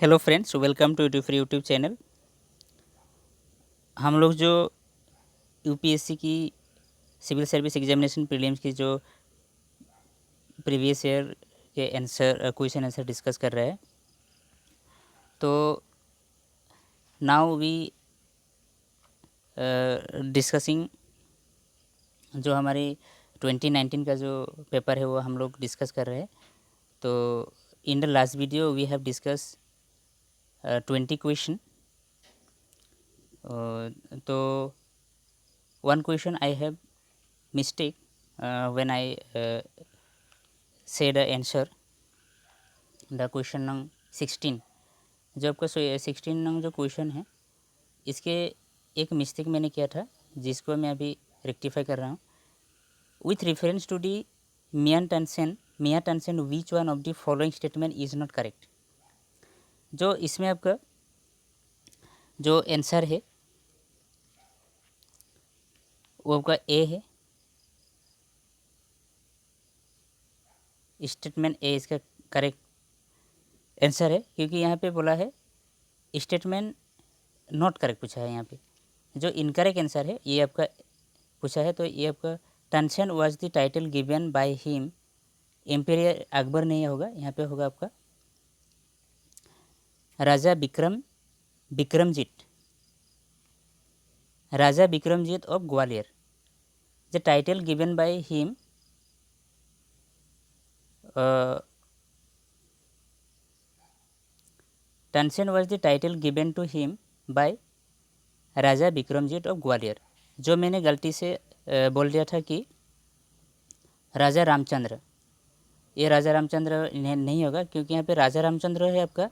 Hello friends, welcome to YouTube channel. हम लोग जो यूपीएससी की सिविल सर्विस एग्जामिनेशन प्रीलिम्स की जो प्रीवियस ईयर के आंसर क्वेश्चन आंसर डिस्कस कर रहे हैं। तो नाउ वी डिस्कसिंग जो हमारी 2019 का जो पेपर है वो हम लोग डिस्कस कर रहे हैं। तो in the last video we have discuss 20 question. तो one question I have mistake when I say the answer the question नंग 16। जो आपका 16 नंग जो क्वेश्चन है इसके एक मिस्टेक मैंने किया था जिसको मैं अभी रेक्टिफाई कर रहा हूँ। With reference to the Mian Tansen which one of the following statement is not correct. जो इसमें आपका जो आंसर है वो आपका ए है। स्टेटमेंट ए इसका करेक्ट आंसर है, क्योंकि यहाँ पे बोला है स्टेटमेंट नॉट करेक्ट पूछा है। यहाँ पे जो इनकरेक्ट आंसर है ये आपका पूछा है, तो ये आपका Tansen was the title given by him emperor Akbar नहीं होगा, यहाँ पे होगा आपका Raja Vikramjit of Gwalior. The title given by him Tansen was the title given to him by Raja Vikramjit of Gwalior. जो मैंने गलती से बोल दिया था कि राजा रामचंद्र, ये राजा रामचंद्र नहीं होगा, क्योंकि यहाँ पे राजा रामचंद्र है आपका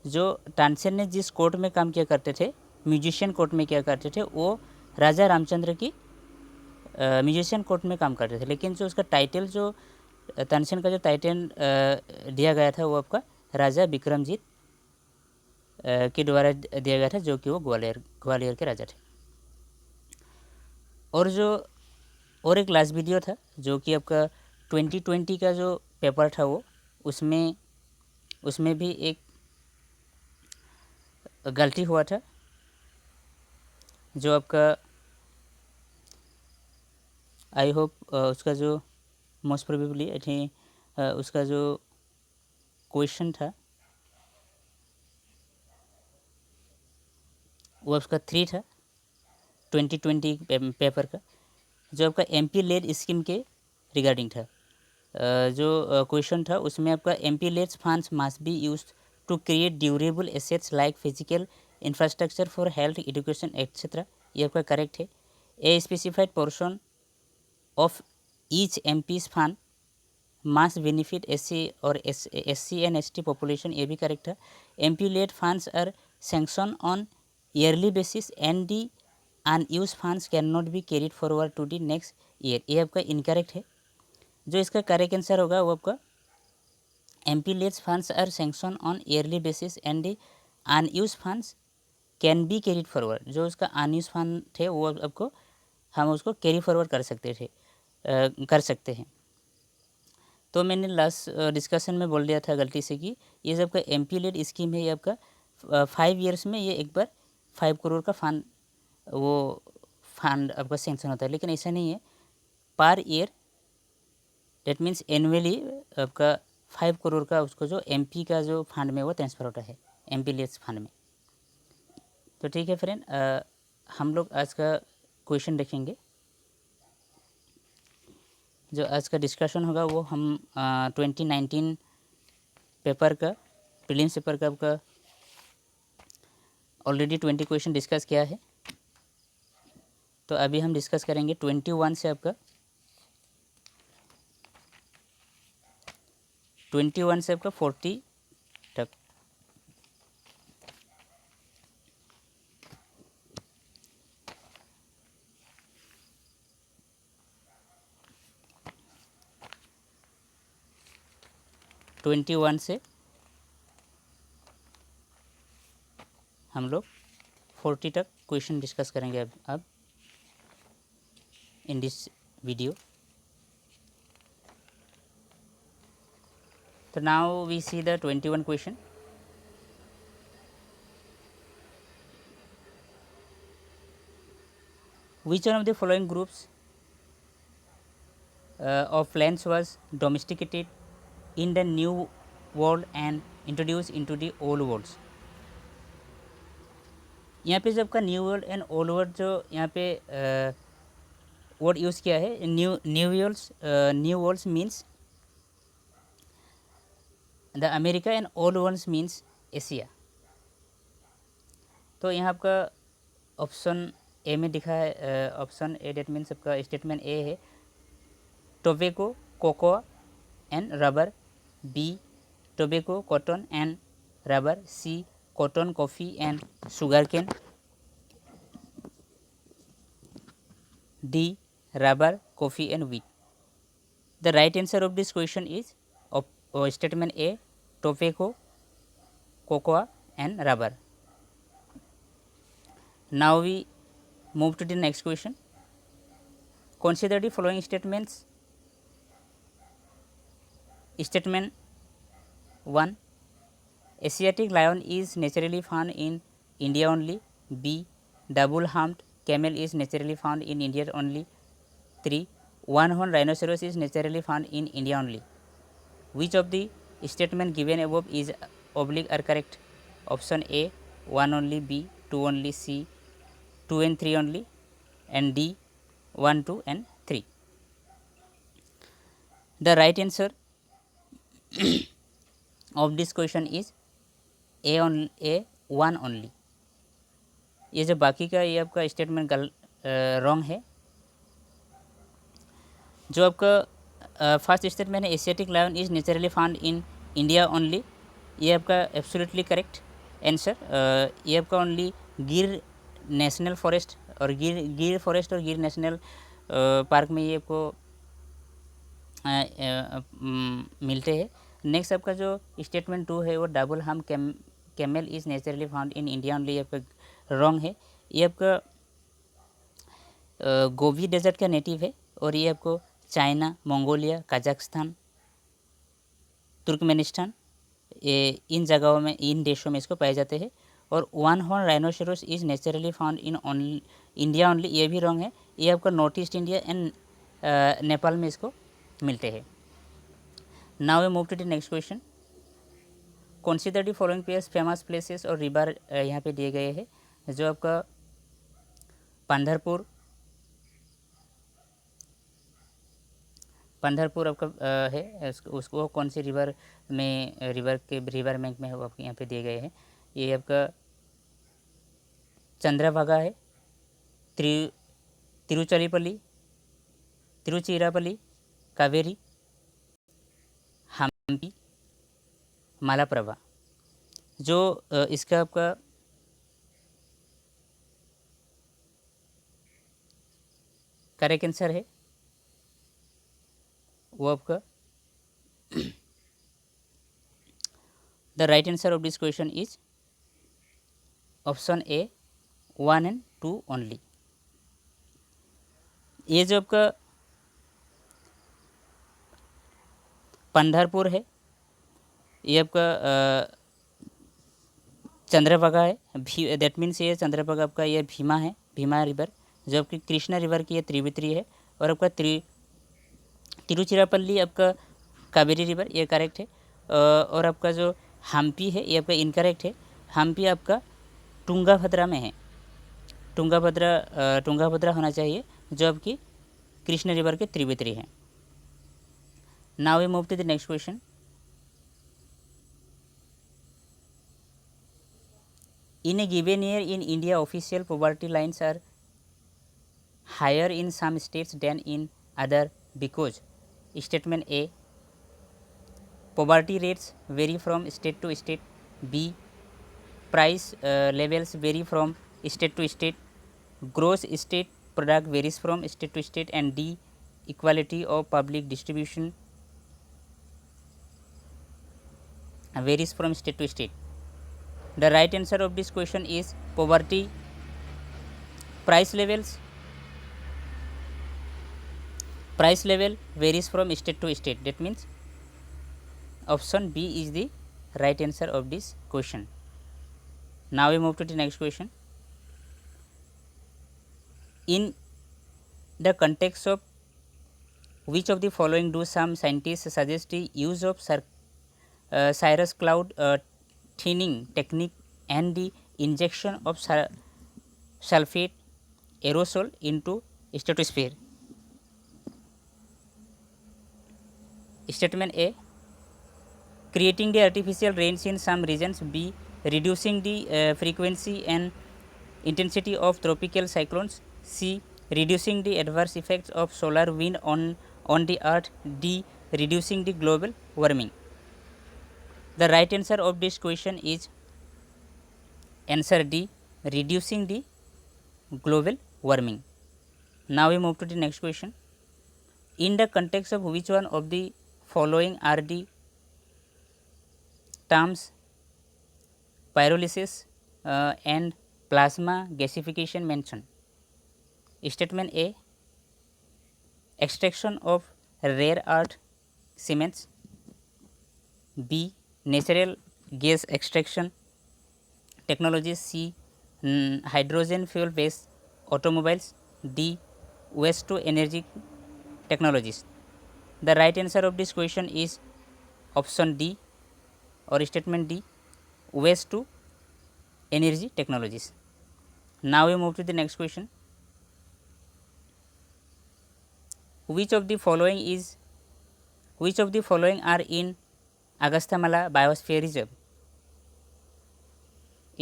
जो तानसेन ने जिस कोर्ट में काम किया करते थे, म्यूजिशियन कोर्ट में किया करते थे, वो राजा रामचंद्र की म्यूजिशियन कोर्ट में काम करते थे। लेकिन जो उसका टाइटल जो तानसेन का जो टाइटल दिया गया था वो आपका राजा विक्रमजीत के द्वारा दिया गया था, जो कि वो ग्वालियर के राजा थे। और जो और एक लास्ट वीडियो था जो कि आपका 2020 का जो पेपर था वो उसमें भी एक गलती हुआ था। जो आपका आई होप उसका जो मोस्ट प्रोबेबली आई थिंक उसका जो क्वेश्चन था वो उसका 3 था 2020 पेपर का, जो आपका एमपी लेड स्कीम के रिगार्डिंग था। जो क्वेश्चन था उसमें आपका MP LAD funds must be used to create durable assets like physical infrastructure for health education etcetera. ये आपका करेक्ट है। A specified portion of each MPs fund must benefit SC और एससी एंड एसटी पॉपुलेशन, ये भी correct है। MP LAD funds are sanction on yearly basis and the unused funds can not B carried forward to the next year, ये आपका incorrect है। जो इसका correct answer होगा वो आपका MP LADS funds are sanction on yearly basis and the unused funds can be carried forward. जो उसका अनयूज फंड थे वो आपको हम उसको कैरी फॉरवर्ड कर सकते हैं। तो मैंने लास्ट डिस्कशन में बोल दिया था गलती से कि ये जो आपका एमपी लेड स्कीम है ये आपका 5 ईयर्स में ये एक बार 5 करोड़ का फंड आपका सेंक्शन होता है, लेकिन ऐसा नहीं है। Per year that means annually आपका 5 करोड़ का उसको जो एमपी का जो फंड में वो ट्रांसफ़र होता है एमपी लेड्स फंड में। तो ठीक है फ्रेंड, हम लोग आज का क्वेश्चन देखेंगे। जो आज का डिस्कशन होगा वो हम 2019 पेपर का प्रीलिम्स पेपर का आपका ऑलरेडी 20 क्वेश्चन डिस्कस किया है। तो अभी हम डिस्कस करेंगे 21 से आपका 40 तक। ट्वेंटी वन से हम लोग 40 तक क्वेश्चन डिस्कस करेंगे अब इन दिस वीडियो। तो now we see the 21 question. Which one of the following groups of plants was domesticated in the New World and introduced into the Old Worlds? यहाँ पे जो आपका new world and old world जो यहाँ पे word use किया है, new worlds means the America and old worlds means Asia. तो यहाँ आपका ऑप्शन ए में दिखा है, ऑप्शन ए डेट मीन्स आपका स्टेटमेंट ए है tobacco cocoa and rubber, B tobacco cotton and rubber, C cotton coffee and sugar cane, D rubber coffee and wheat. The right answer of this question is statement A tobacco, cocoa and rubber. Now we move to the next question. Consider the following statements. Statement 1. Asiatic lion is naturally found in India only. B. Double-humped camel is naturally found in India only. 3. One-horned rhinoceros is naturally found in India only. Which of the statement given above is oblique are correct? Option A 1 only, B 2 only, C 2 and 3 only, and D 1, 2 and 3. The right answer of this question is A 1 only. ये जो बाकी का ये आपका statement wrong है। जो आपका first statement है Asiatic lion is naturally found in India only, ये आपका एब्सोल्युटली करेक्ट आंसर। ये आपका ओनली गिर नेशनल फॉरेस्ट और गिर फॉरेस्ट और गिर नेशनल पार्क में ये आपको मिलते हैं। नेक्स्ट आपका जो स्टेटमेंट 2 है वो double harm camel is naturally found in India only, ये आपका रॉन्ग है। ये आपका गोबी डेजर्ट का नेटिव है और ये आपको चाइना, मंगोलिया, कजाकिस्तान, तुर्कमेनिस्तान इन जगहों में, इन देशों में इसको पाए जाते हैं। और one horn rhinoceros is naturally found in India only, ये भी रॉन्ग है। ये आपका north east India and Nepal में इसको मिलते हैं। Now we move to the next question. Consider the following pairs famous places और रिवर यहाँ पे दिए गए हैं। जो आपका पंढरपुर आपका है, उसको कौन सी रिवर में, रिवर बैंक में आपके यहाँ पे दिए गए हैं। ये आपका चंद्रभागा है, तिरुचिरापल्ली, कावेरी, हम्पी, मालाप्रभा। जो इसका आपका करेक्ट आंसर है वो आपका the right answer of this question is option A 1 and 2 only. ये जो आपका पंढरपुर है, ये आपका चंद्रभागा है, दैट मीन्स ये चंद्रभागा आपका ये भीमा है, भीमा रिवर। जो आपकी कृष्णा रिवर की ये त्रिवेत्री है। और आपका तिरुचिरापल्ली आपका कावेरी रिवर, ये करेक्ट है। और आपका जो हम्पी है ये आपका इनकरेक्ट है। हम्पी आपका तुंगाभद्रा में है, तुंगाभद्रा होना चाहिए, जो आपकी कृष्ण रिवर के त्रिवेत्री है। Now we move to the next question. In a given year in India, official poverty lines are higher in some states than in other because statement A poverty rates vary from state to state, B price levels vary from state to state, gross state product varies from state to state, and D equality of public distribution varies from state to state. The right answer of this question is poverty price level varies from state to state. That means option B is the right answer of this question. Now we move to the next question. In the context of which of the following do some scientists suggest the use of cirrus cloud thinning technique and the injection of sulfate aerosol into stratosphere? Statement A, creating the artificial rains in some regions. B, reducing the frequency and intensity of tropical cyclones. C, reducing the adverse effects of solar wind on the earth. D, reducing the global warming. The right answer of this question is answer D, reducing the global warming. Now we move to the next question. In the context of which one of the following are the terms pyrolysis and plasma gasification mentioned? Statement A, extraction of rare earth cements. B, natural gas extraction technologies. C, hydrogen fuel based automobiles. D, waste to energy technologies. The right answer of this question is option D or statement D, waste to energy technologies. Now we move to the next question. Which of the following are in Agasthamala Biosphere Reserve?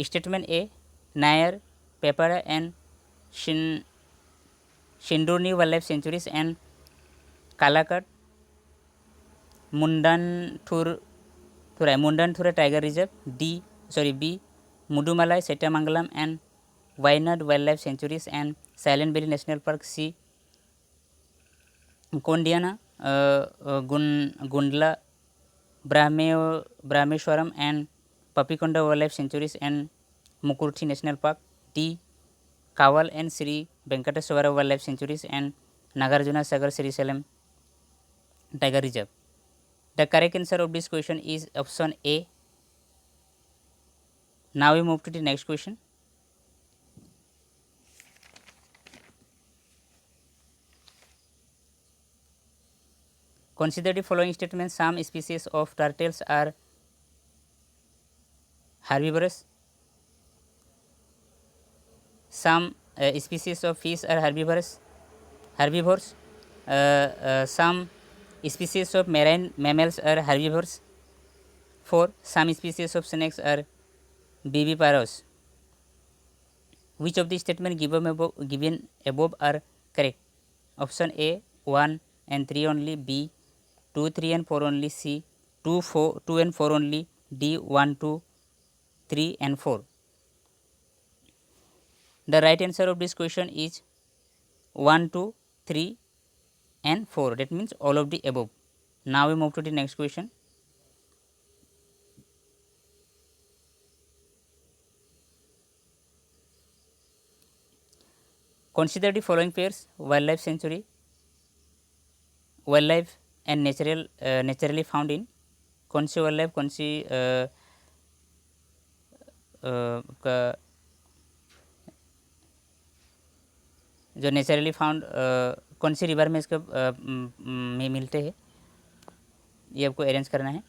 Statement A, Nair, Pepara and Shindurni Wildlife Sanctuaries and Kalakat, Mundanthura Tiger Reserve. B, Mudumalai, Setamangalam and Wayanad Wildlife Sanctuaries and Silent Valley National Park. C, Kondiana, Gundla, Brahmeshwaram and Papikonda Wildlife Sanctuaries and Mukurthi National Park. D, Kawal and Sri Venkateswara Wildlife Sanctuaries and Nagarjuna Sagar Sri Salem Tiger Reserve. The correct answer of this question is option A. Now we move to the next question. Consider the following statements. Some species of turtles are herbivorous. Some species of fish are herbivores. Some species of marine mammals are herbivores. 4. Some species of snakes are viviparous. Which of the statements given above are correct? Option A, 1 and 3 only. B, 2, 3 and 4 only. C, 2 and 4 only. D, 1, 2, 3 and 4. The right answer of this question is 1, 2, 3 and 4. That means all of the above. Now we move to the next question. Consider the following pairs: wildlife sanctuary, wildlife and naturally found in. कौन सी wildlife, कौन सी जो naturally found कौन सी river में इसके में मिलते हैं, ये आपको अरेंज करना है.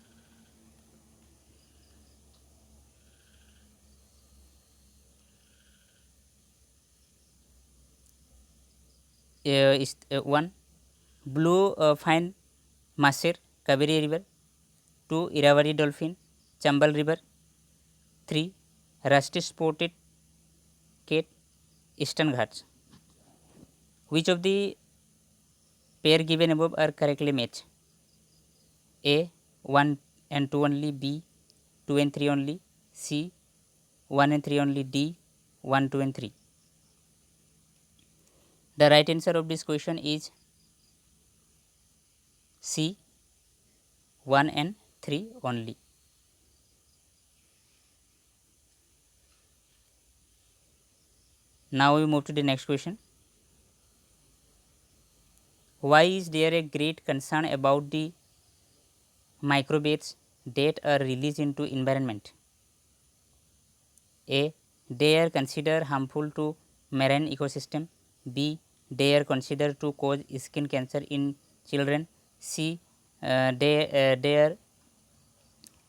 One, blue fin mahseer Kaveri river. 2, Irrawaddy dolphin Chambal river. 3, rusty spotted cat eastern Ghats. Which of the pair given above are correctly matched? A, 1 and 2 only. B, 2 and 3 only. C, 1 and 3 only. D, 1, 2 and 3. The right answer of this question is C, 1 and 3 only. Now we move to the next question. Why is there a great concern about the microbates that are released into environment? A, they are considered harmful to marine ecosystem. B, they are considered to cause skin cancer in children. C, they are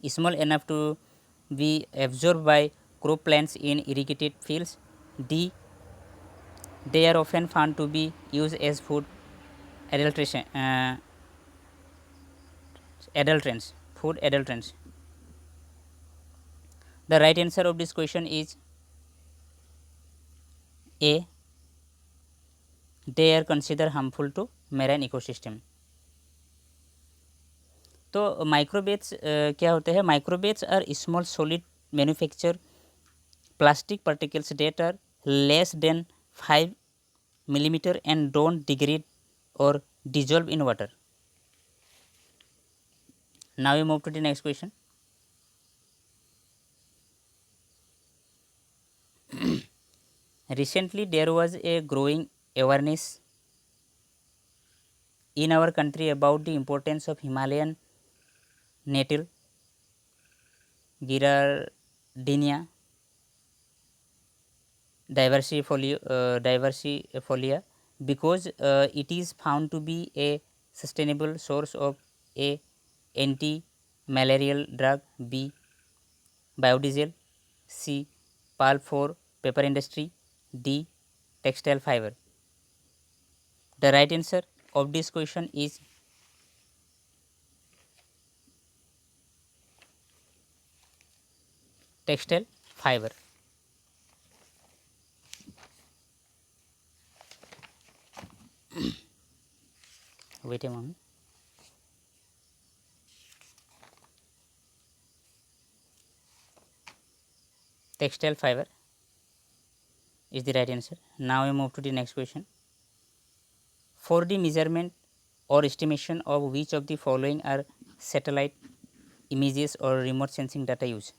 small enough to be absorbed by crop plants in irrigated fields. D, they are often found to be used as food adulteration, food adulterants. The right answer of this question is A, they are considered harmful to marine ecosystem. तो माइक्रोबेट्स क्या होते हैं? Microbeads are small solid manufacture plastic particles that are less than 5 millimeter and don't degrade or dissolve in water. Now we move to the next question. Recently there was a growing awareness in our country about the importance of Himalayan nettle Girardinia diversifolia because it is found to be a sustainable source of A, anti-malarial drug, B, biodiesel, C, pulp for paper industry, D, textile fiber. The right answer of this question is textile fiber. Wait a moment. Textile fiber is the right answer. Now we move to the next question. For the measurement or estimation of which of the following are satellite images or remote sensing data used?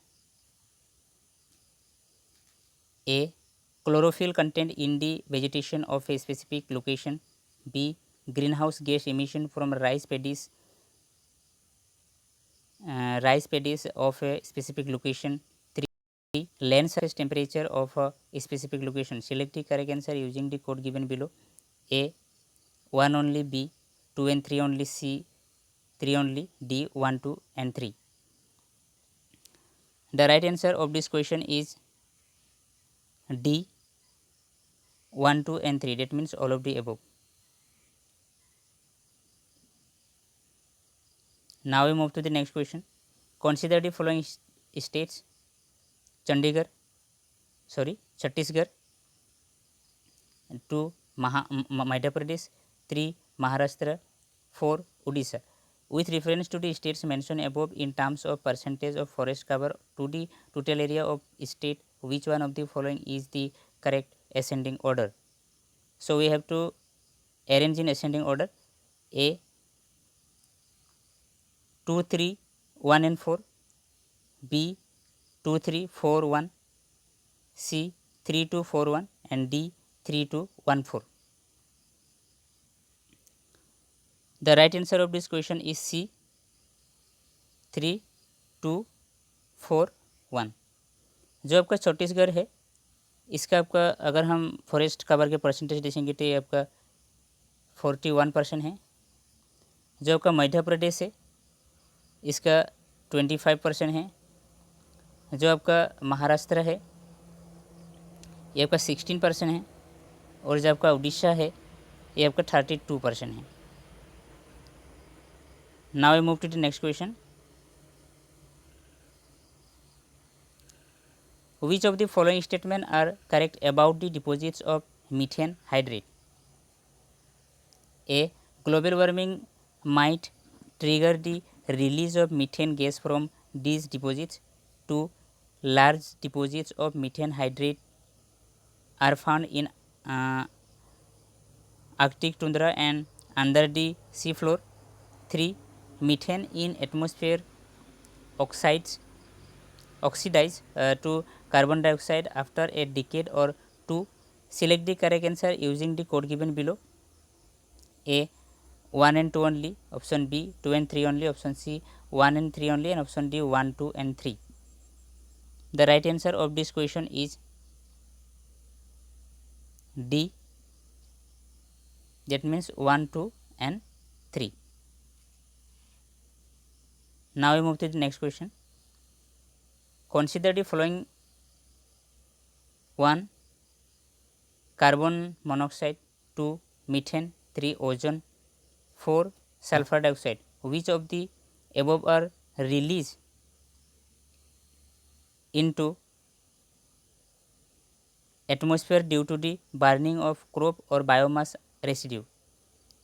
A, chlorophyll content in the vegetation of a specific location. B, greenhouse gas emission from rice paddies of a specific location. 3, land surface temperature of a specific location. Select the correct answer using the code given below. A, 1 only, B, 2 and 3 only, C, 3 only, D, 1, 2 and 3. The right answer of this question is D, 1, 2 and 3. That means all of the above. Now we move to the next question. Consider the following states: Chhattisgarh, 2 Madhya Pradesh, 3 Maharashtra, 4 Odisha. With reference to the states mentioned above in terms of percentage of forest cover to the total area of state, which one of the following is the correct ascending order? So we have to arrange in ascending order. A, 2, 3, 1 and 4, B, 2, 3, 4, 1, C, 3, 2, 4, 1 and D, 3, 2, 1, 4. The right answer of this question is C, 3, 2, 4, 1. जो आपका छत्तीसगढ़ है, इसका आपका अगर हम forest cover के percentage देखेंगे तो ये आपका 41% है. जो आपका मध्य प्रदेश है, इसका 25% है. जो आपका महाराष्ट्र है, ये आपका 16% है. और जो आपका उड़ीसा है, ये आपका 32% है. Now I move to the next question. Which of the following statements are correct about the deposits of methane hydrate? A, global warming might trigger the release of methane gas from these deposits. 2, large deposits of methane hydrate are found in Arctic tundra and under the sea floor. 3, methane in atmosphere oxidize to carbon dioxide after a decade or 2. Select the correct answer using the code given below. A, 1 and 2 only, option B, 2 and 3 only, option C, 1 and 3 only, and option D, 1, 2 and 3. The right answer of this question is D, that means 1, 2 and 3. Now we move to the next question. Consider the following: 1. Carbon monoxide, 2. Methane, 3. Ozone, 4. Sulfur dioxide. Which of the above are released into atmosphere due to the burning of crop or biomass residue?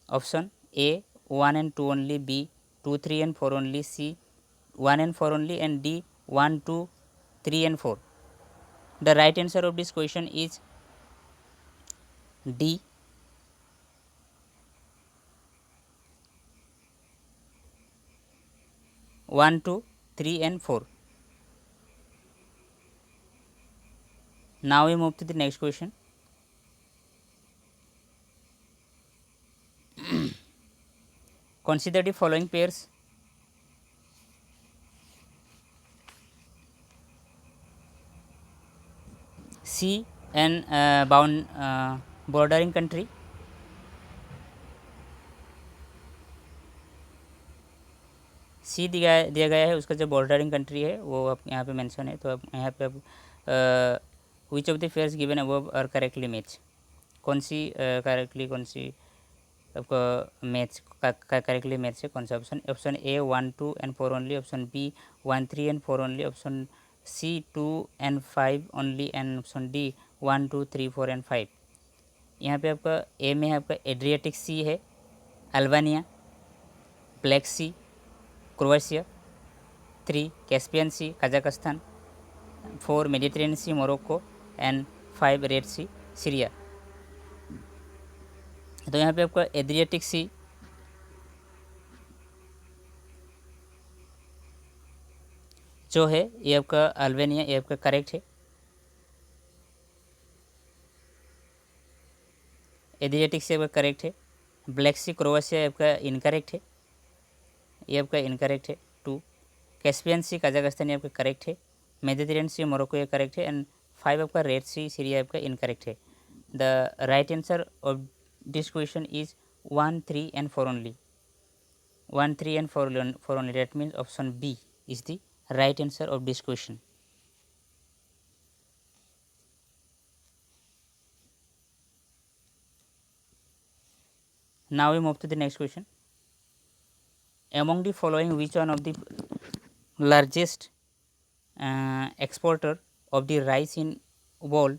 Option A 1 and 2 only, B 2, 3 and 4 only, C 1 and 4 only, and D 1, 2, 3 and 4. The right answer of this question is D 1, 2, 3 and 4. Now we move to the next question. Consider the following pairs: C and bordering country, सी दिया गया है, उसका जो bordering country है वो अब यहाँ पे मेंशन है। तो अब यहाँ पे अब which of the pairs given above are correctly match, कौन सी करेक्टली कौन सी आपका मैच करेक्टली मैच है, कौन सा option? Option A 1, 2 and 4 only, option B 1, 3 and 4 only, option C 2 and 5 only, and option D 1, 2, 3, 4 and 5। यहाँ पे आपका ए में है आपका एड्रियाटिक सी है, Albania, Black Sea Croatia, 3 Caspian Sea Kazakhstan, 4 Mediterranean Sea Morocco, and 5 Red Sea Syria. तो यहाँ पे आपका एड्रियाटिक सी जो है ये आपका अल्बानिया, ये आपका करेक्ट है। एड्रियाटिक सी आपका करेक्ट है। ब्लैक सी क्रोएशिया आपका इनकरेक्ट है, ये आपका इनकरेक्ट है। 2 कैस्पियन सी कजाकिस्तान ये आपका करेक्ट है। मेडिटेरेनियन सी मोरक्को ये करेक्ट है, एंड 5 आपका रेड सी सीरिया आपका इनकरेक्ट है। The right answer of this question is 1, 3 and 4 only. 1, 3 and 4 only. That means option B is the right answer of this question. Now we move to the next question. Among the following, which one of the largest exporter of the rice in world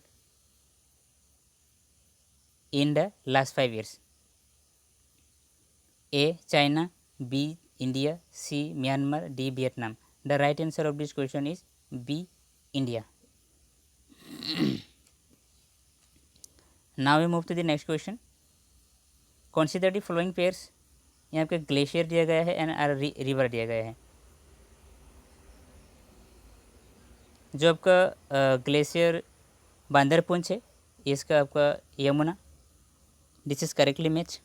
in the last 5 years? A China, B India, C Myanmar, D Vietnam. The right answer of this question is B India. Now we move to the next question. Consider the following pairs. यहाँ पे glacier दिया गया है and river दिया गया है। जो आपका ग्लेशियर बांदरपुंछ है, इसका आपका Yamuna, this is correctly match.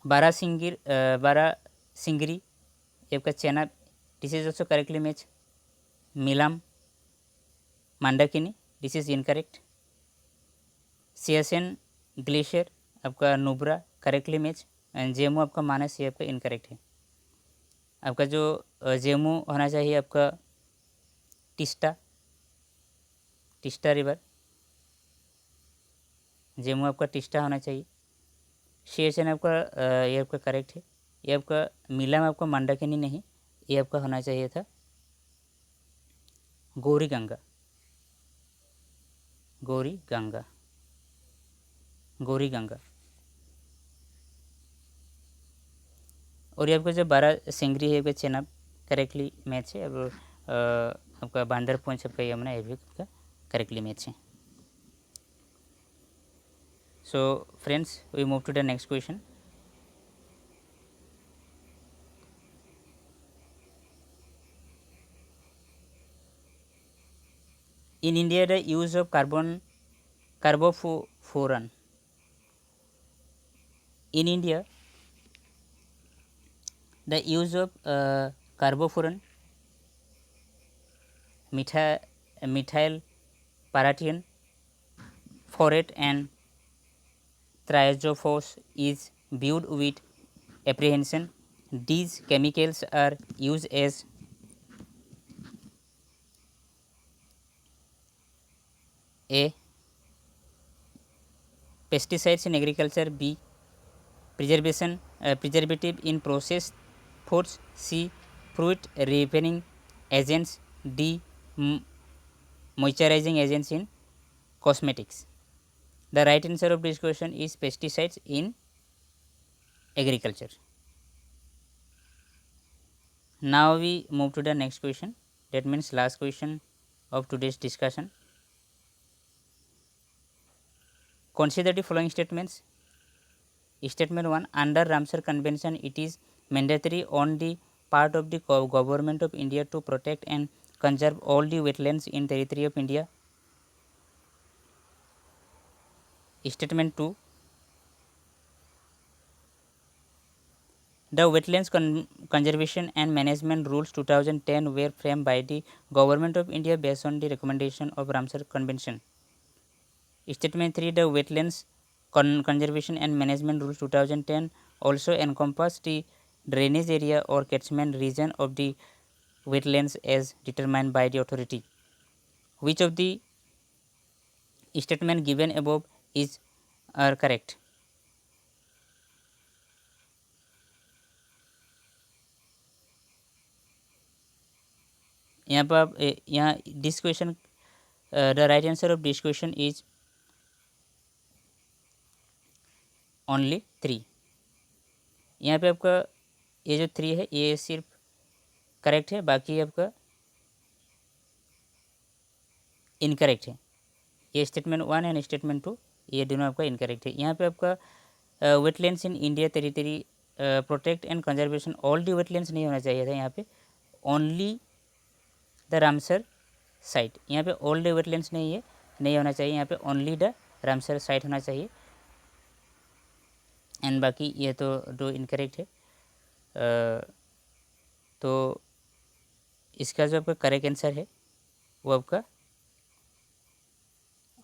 Bara Shigri ये आपका Chenab, this is also correctly match. Milam Mandakini, this is incorrect. Siachen glacier आपका Nubra, correctly match. And Zemu आपका मानस, ये आपका इनकरेक्ट है। आपका जो जेमू होना चाहिए आपका टिस्टा रिवर, जेमू आपका टिस्टा होना चाहिए। सियाचिन आपका ये आपका करेक्ट है। ये आपका मिलाम आपका मंदाकिनी नहीं, ये आपका होना चाहिए था गौरी गंगा। और ये आपका जो बारासिंगरी है आपका चेनाब, करेक्टली मैच है। अब आपका बांदरपुंछ आपका यमुना, ये भी आपका करेक्टली मैच है। So friends, we move to the next question. In India, the use of carbofuran. In India, the use of carbofuran, methyl parathion, phorate and triazophos is viewed with apprehension. These chemicals are used as A. pesticides in agriculture, B. preservative in processed foods, C. fruit ripening agents, D. moisturizing agents in cosmetics. The right answer of this question is pesticides in agriculture. Now we move to the next question, that means last question of today's discussion. Consider the following statements. Statement 1, under Ramsar Convention it is mandatory on the part of the government of India to protect and conserve all the wetlands in territory of India. Statement 2, the Wetlands Conservation and Management Rules 2010 were framed by the Government of India based on the recommendation of Ramsar Convention. Statement 3, the Wetlands Conservation and Management Rules 2010 also encompass the drainage area or catchment region of the wetlands as determined by the authority. Which of the statement given above is correct? यहाँ पर आप यहाँ this question the right answer of this question is only 3. यहाँ पे आपका ये जो 3 है ये सिर्फ करेक्ट है, बाकी आपका इनकरेक्ट है. ये स्टेटमेंट 1 एंड स्टेटमेंट 2 ये दोनों आपका इनकरेक्ट है. यहाँ पे आपका wetlands in India territory protect and conservation all the wetlands नहीं होना चाहिए था. यहाँ पे ओनली द रामसर साइट, यहाँ पे ऑल द वेटलैंड्स नहीं होना चाहिए. यहाँ पे ओनली द रामसर साइट होना चाहिए. एंड बाकी ये तो दो इनकरेक्ट है. तो इसका जो आपका करेक्ट आंसर है वो आपका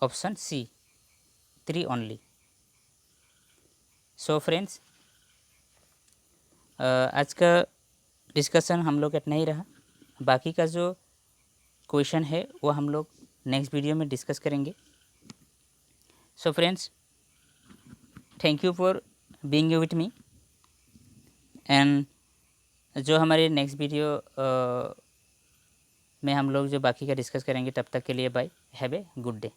option C 3 only. So friends आज का डिस्कशन हम लोग इतना ही रहा. बाकी का जो क्वेश्चन है वो हम लोग नेक्स्ट वीडियो में डिस्कस करेंगे. So friends thank you for being with me. And जो हमारे नेक्स्ट वीडियो में हम लोग जो बाकी का डिस्कस करेंगे, तब तक के लिए bye, have a good day.